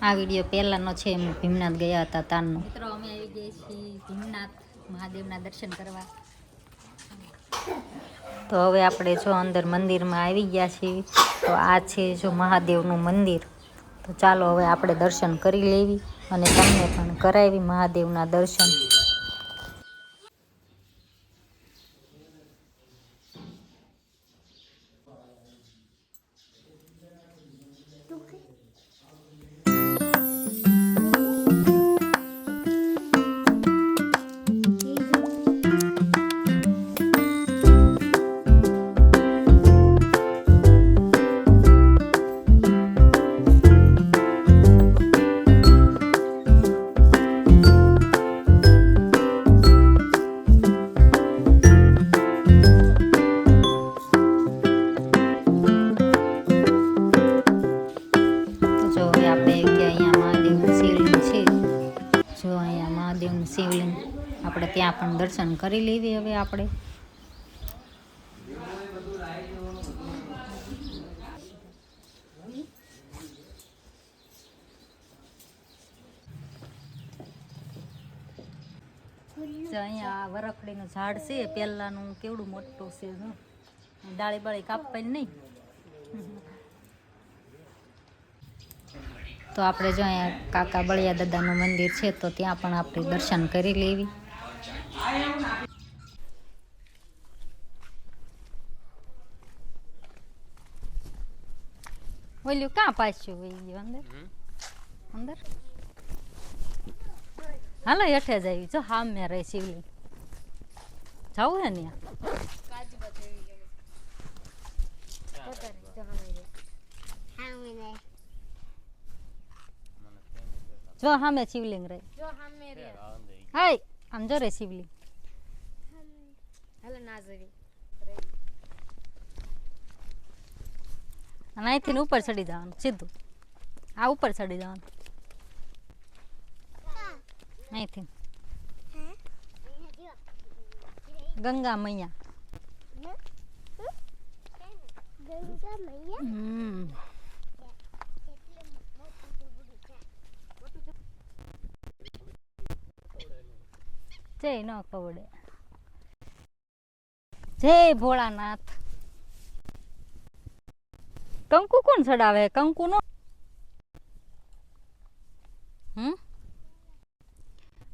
આ વિડીયો પહેલાંનો છે, એમ ભીમનાથ ગયા હતા તારનો. મિત્રો અમે આવી ગયા છીએ ભીમનાથ મહાદેવના દર્શન કરવા. તો હવે આપણે જો અંદર મંદિરમાં આવી ગયા છીએ. તો આ છે જો મહાદેવનું મંદિર. તો ચાલો હવે આપણે દર્શન કરી લેવી અને તમને પણ કરાવી મહાદેવના દર્શન. શિવલિંગ આપણે ત્યાં પણ દર્શન કરી લેવી. હવે આપણે અહીંયા વરખડીનું ઝાડ છે, પહેલાનું કેવડું મોટું છે. ડાળી બાળી કાપવાની નહીં. તો આપણે જો અહીંયા કાકા બળિયા દાદાનું મંદિર છે, તો ત્યાં પણ આપણે દર્શન કરી લેવી. ઓલ્યું ક્યાં પાછું વહી ગયું અંદર હાલો હેઠે જાય. જો હામે રહી શિવલિંગ જવું હે ને. જો સામે શિવલિંગ રહે. હાય આમ જો રે શિવલિંગ. અને અહીંથી ઉપર ચડી જવાનું સીધું. આ ઉપર ચડી જવાનું અહીંથી. ગંગા મૈયા. જય ન કવડે. જય ભોળાનાથ. કંકુ કોણ ચડાવે? કંકુ નો.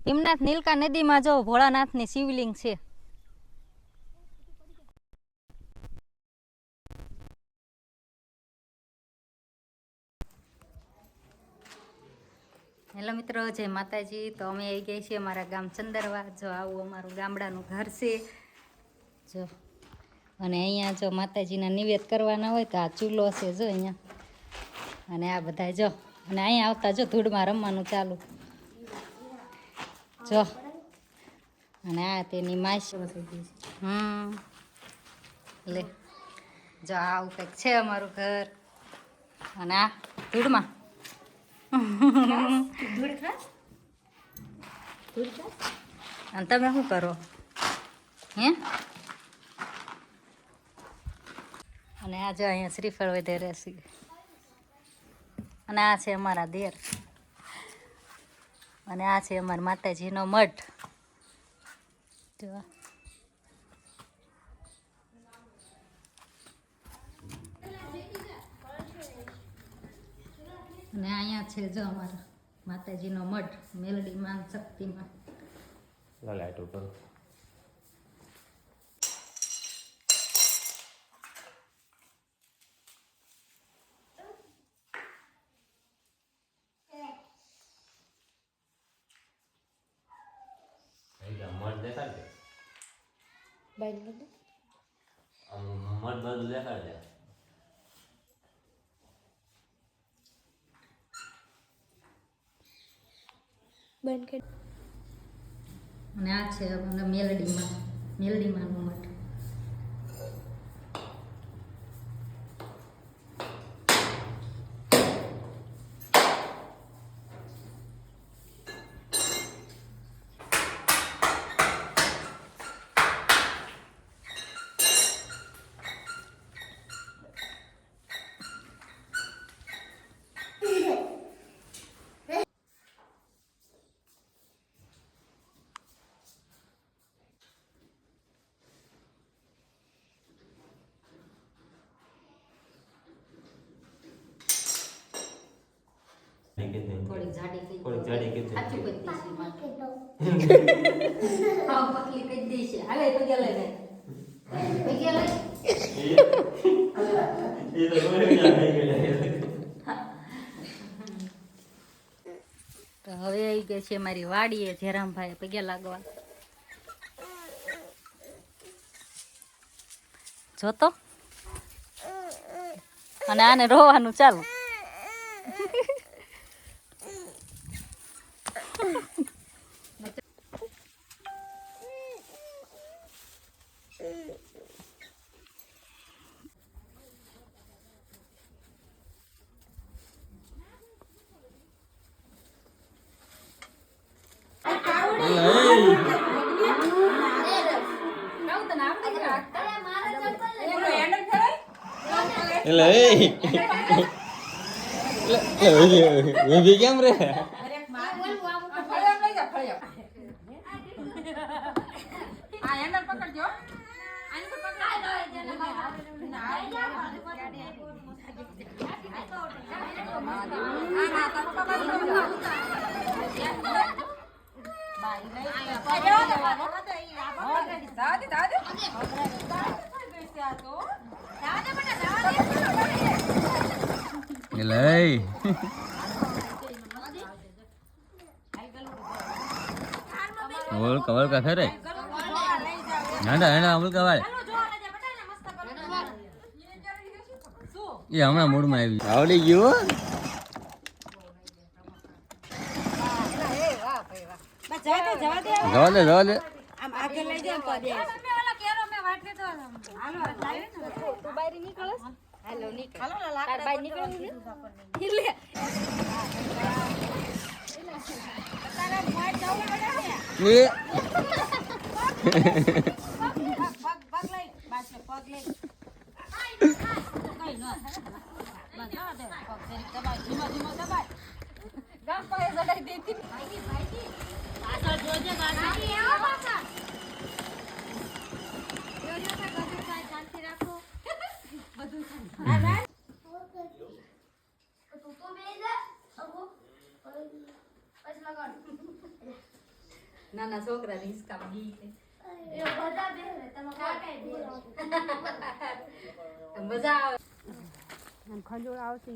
ભીમનાથ નીલકા નદીમાં જો ભોળાનાથની શિવલિંગ છે. હેલો મિત્રો, જય માતાજી. તો અમે આવી ગયા છીએ અમારા ગામ ચંદરવા. જો આવું અમારું ગામડાનું ઘર છે જો. અને અહીંયા જો માતાજીના નિવેદ કરવાના હોય તો આ ચૂલો છે જો અહીંયા. અને આ બધા જો. અને અહીંયા આવતા જો ધૂળમાં રમવાનું ચાલુ જો. અને આ તેની માસ. લે જો આવું કંઈક છે અમારું ઘર. અને આ ધૂળમાં અને તમે શું કરો હે? અને આ જો અહીંયા શ્રીફળ વધારે છે. અને આ છે અમારા દેર. અને આ છે અમારા માતાજીનો મઠ જો. અને અહીંયા છે જો અમારા માતાજીનો મઠ મેલડીમાં શક્તિમાં. લાઈટ ઉપર મઠ દેખાડે. મઠ બધું દેખાડે. અને આ છે મેલડીમાંનો મઠ. થોડી જાડી થઈ થોડી જાડી કીધી. સાચું કહી દઈશ માં હા પતલી કહી દઈશ હાલે પગ્યા લઈને પગ્યા લઈ એ તો ગોળિયા થઈ ગયા. તો હવે આવી ગઈ છે મારી વાડીએ જેરામભાઈ પગે લાગવા જોતો અને આને રોવાનું ચાલુ એટલે કેમ રે કવર કા ખરે નાના નાના અમલ કવાય એ હમણાં મૂડમાં આવી આવડી ગયું જવા દે આમ આગળ લઈ જાવ તો દે તું બહાર નીકળસ હાલો નીકળ તાર બહાર નીકળવું એટલે નાના છોકરા હિસકા મજા આવે ખંજોળ આવશે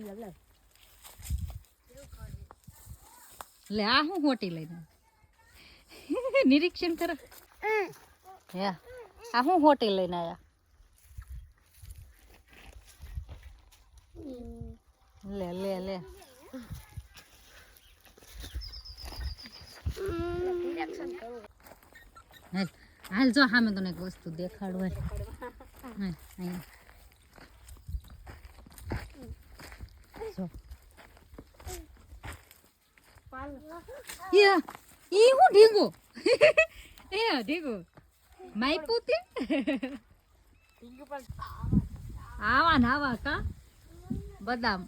લે આ હું હોટી લઈને નિરીક્ષણ કરો હે આ હું હોટી લઈને આયા લે લે લે હાલ જો સામે તને એક વસ્તુ દેખાડું જો ઈ હું ઢીંગો એ ઢીંગો માઈ પૂતી આવા નાવા કા બદામ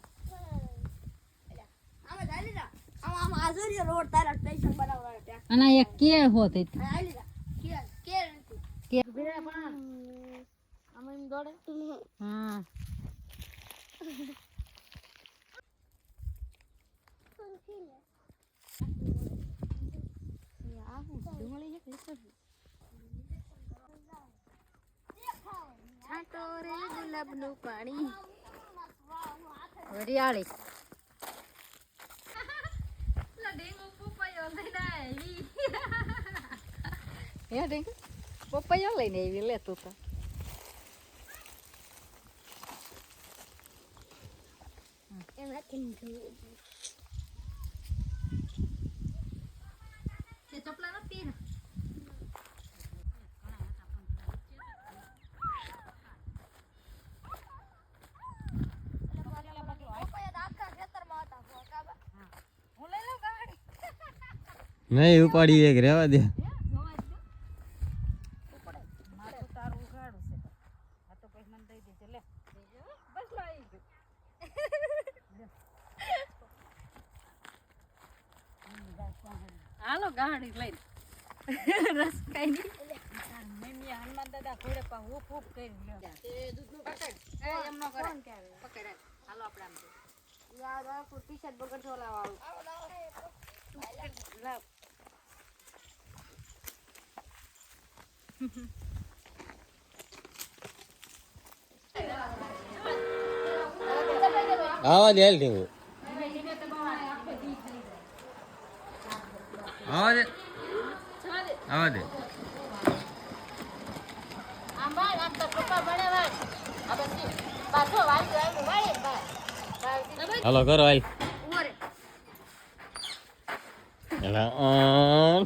અને એક કે હોત હા ગુલાબનું પાણી હરિયાળી પપૈયા લઈને આવી લે તું તો ચપલા નથી નહીં ઉપાડી એક રહેવા દે હાલો ગાડી લઈને રસ કઈ નહીં હનુમાન દાદા ઘોડે પા હુપ હુપ કરી દૂધનું પકડ એમ ન કરે પકડ હાલો આપણે આમ યાર આ ટી શર્ટ બગડ છોલા વાળું લાવ આવા દે હાલ ઠીક આવા દે આવા દે હાલો કરો હાલ એલા ઓન